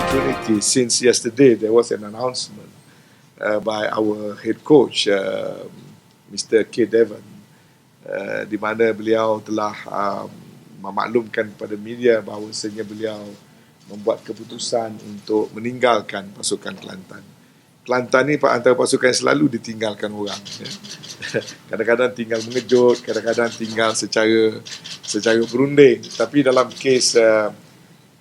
opportunity. Since yesterday, there was an announcement by our head coach, Mr. K. Devon, di mana beliau telah memaklumkan kepada media bahawasanya beliau membuat keputusan untuk meninggalkan pasukan Kelantan. Kelantan ni antara pasukan yang selalu ditinggalkan orang. Ya. Kadang-kadang tinggal mengejut, kadang-kadang tinggal secara berunding. Tapi dalam kes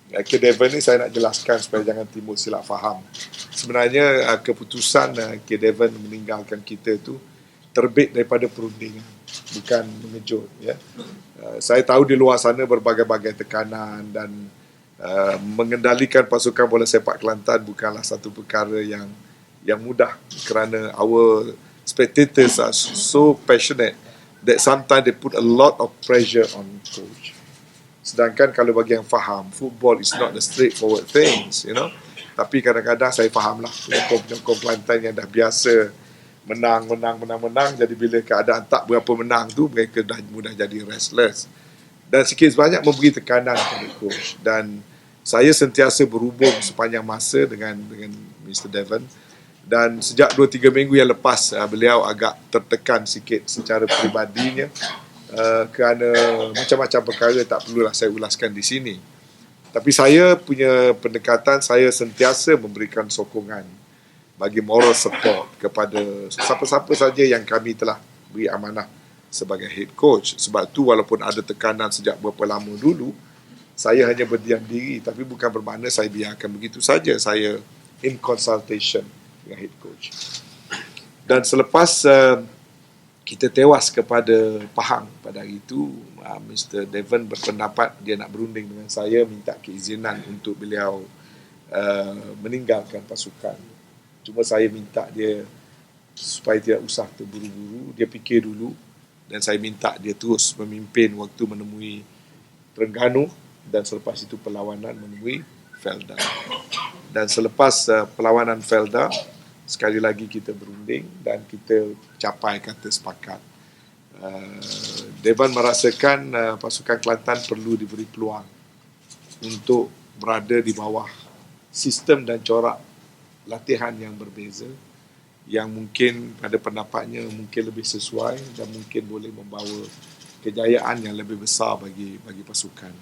K. Devon ni saya nak jelaskan supaya jangan timbul silap faham. Sebenarnya keputusan K. Devon meninggalkan kita tu terbit daripada perundingan, bukan mengejut. Ya. Saya tahu di luar sana berbagai-bagai tekanan dan mengendalikan pasukan bola sepak Kelantan bukanlah satu perkara yang mudah, kerana our spectators are so passionate that sometimes they put a lot of pressure on coach. Sedangkan kalau bagi yang faham, football is not the straightforward things, you know. Tapi kadang-kadang saya fahamlah penyokong Kelantan yang dah biasa menang, jadi bila keadaan tak berapa menang tu, mereka dah mudah jadi restless. Dan sikit sebanyak memberi tekanan kepada coach. Dan saya sentiasa berhubung sepanjang masa dengan Mr. Devon. Dan sejak 2-3 minggu yang lepas, beliau agak tertekan sikit secara peribadinya, kerana macam-macam perkara tak perlulah saya ulaskan di sini. Tapi saya punya pendekatan, saya sentiasa memberikan sokongan bagi moral support kepada siapa-siapa saja yang kami telah beri amanah sebagai head coach. Sebab tu walaupun ada tekanan sejak berapa lama dulu, saya hanya berdiam diri, tapi bukan bermakna saya biarkan begitu saja. Saya in consultation dengan head coach. Dan selepas kita tewas kepada Pahang pada hari itu, Mr. Devon berpendapat dia nak berunding dengan saya, minta keizinan untuk beliau meninggalkan pasukan. Cuma saya minta dia supaya tidak usah terburu-buru, dia fikir dulu, dan saya minta dia terus memimpin waktu menemui Terengganu, dan selepas itu perlawanan menemui Felda. Dan selepas perlawanan Felda, sekali lagi kita berunding dan kita capai kata sepakat. Devon merasakan pasukan Kelantan perlu diberi peluang untuk berada di bawah sistem dan corak latihan yang berbeza, yang mungkin pada pendapatnya mungkin lebih sesuai dan mungkin boleh membawa kejayaan yang lebih besar bagi pasukan.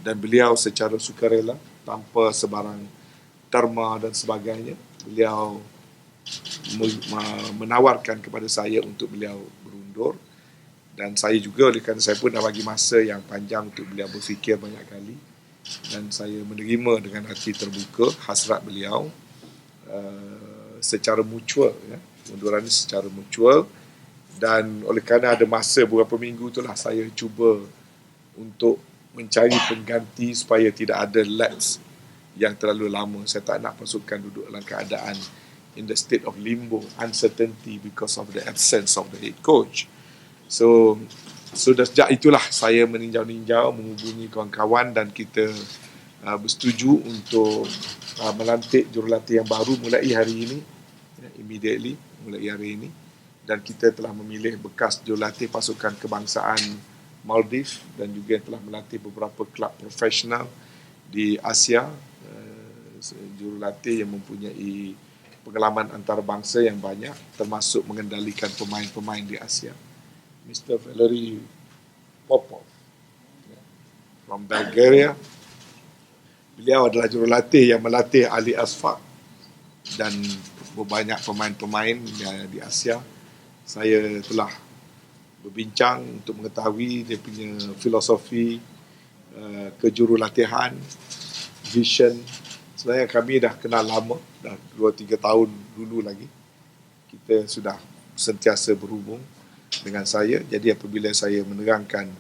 Dan beliau secara sukarela, tanpa sebarang terma dan sebagainya, beliau menawarkan kepada saya untuk beliau berundur. Dan saya juga, oleh kerana saya pun dah bagi masa yang panjang untuk beliau berfikir banyak kali, dan saya menerima dengan hati terbuka hasrat beliau secara mutual, ya. Unduran ini secara mutual. Dan oleh kerana ada masa beberapa minggu itulah saya cuba untuk mencari pengganti supaya tidak ada lapse yang terlalu lama. Saya tak nak pasukan duduk dalam keadaan in the state of limbo, uncertainty because of the absence of the head coach. So sejak itulah saya meninjau-ninjau, menghubungi kawan-kawan, dan kita bersetuju untuk melantik jurulatih yang baru mulai hari ini, immediately mulai hari ini. Dan kita telah memilih bekas jurulatih pasukan kebangsaan Maldives dan juga telah melatih beberapa kelab profesional di Asia, jurulatih yang mempunyai pengalaman antarabangsa yang banyak, termasuk mengendalikan pemain-pemain di Asia, Mr. Valery Popov from Bulgaria. Beliau adalah jurulatih yang melatih Ali Asfaq dan banyak pemain-pemain di Asia. Saya telah berbincang untuk mengetahui dia punya filosofi kejurulatihan, vision. Sebenarnya kami dah kenal lama, dah 2-3 tahun dulu lagi. Kita sudah sentiasa berhubung dengan saya. Jadi apabila saya menerangkan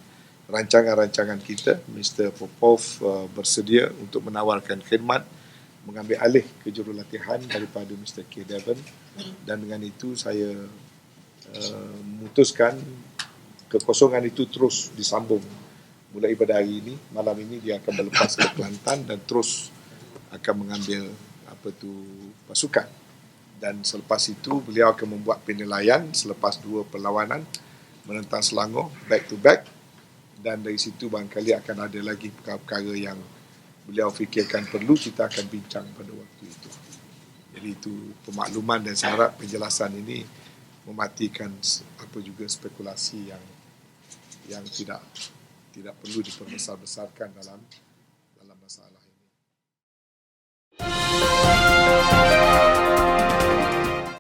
rancangan-rancangan kita, Mr. Popov bersedia untuk menawarkan khidmat, mengambil alih kejurulatihan daripada Mr. K. Devon. Dan dengan itu saya memutuskan kekosongan itu terus disambung. Mulai pada hari ini, malam ini dia akan berlepas ke Kelantan dan terus akan mengambil pasukan. Dan selepas itu beliau akan membuat penilaian selepas 2 perlawanan menentang Selangor back to back, dan dari situ barangkali akan ada lagi perkara-perkara yang beliau fikirkan perlu, kita akan bincang pada waktu itu. Jadi itu pemakluman, dan saya harap penjelasan ini mematikan apa juga spekulasi yang tidak perlu diperbesar-besarkan dalam masalah ini.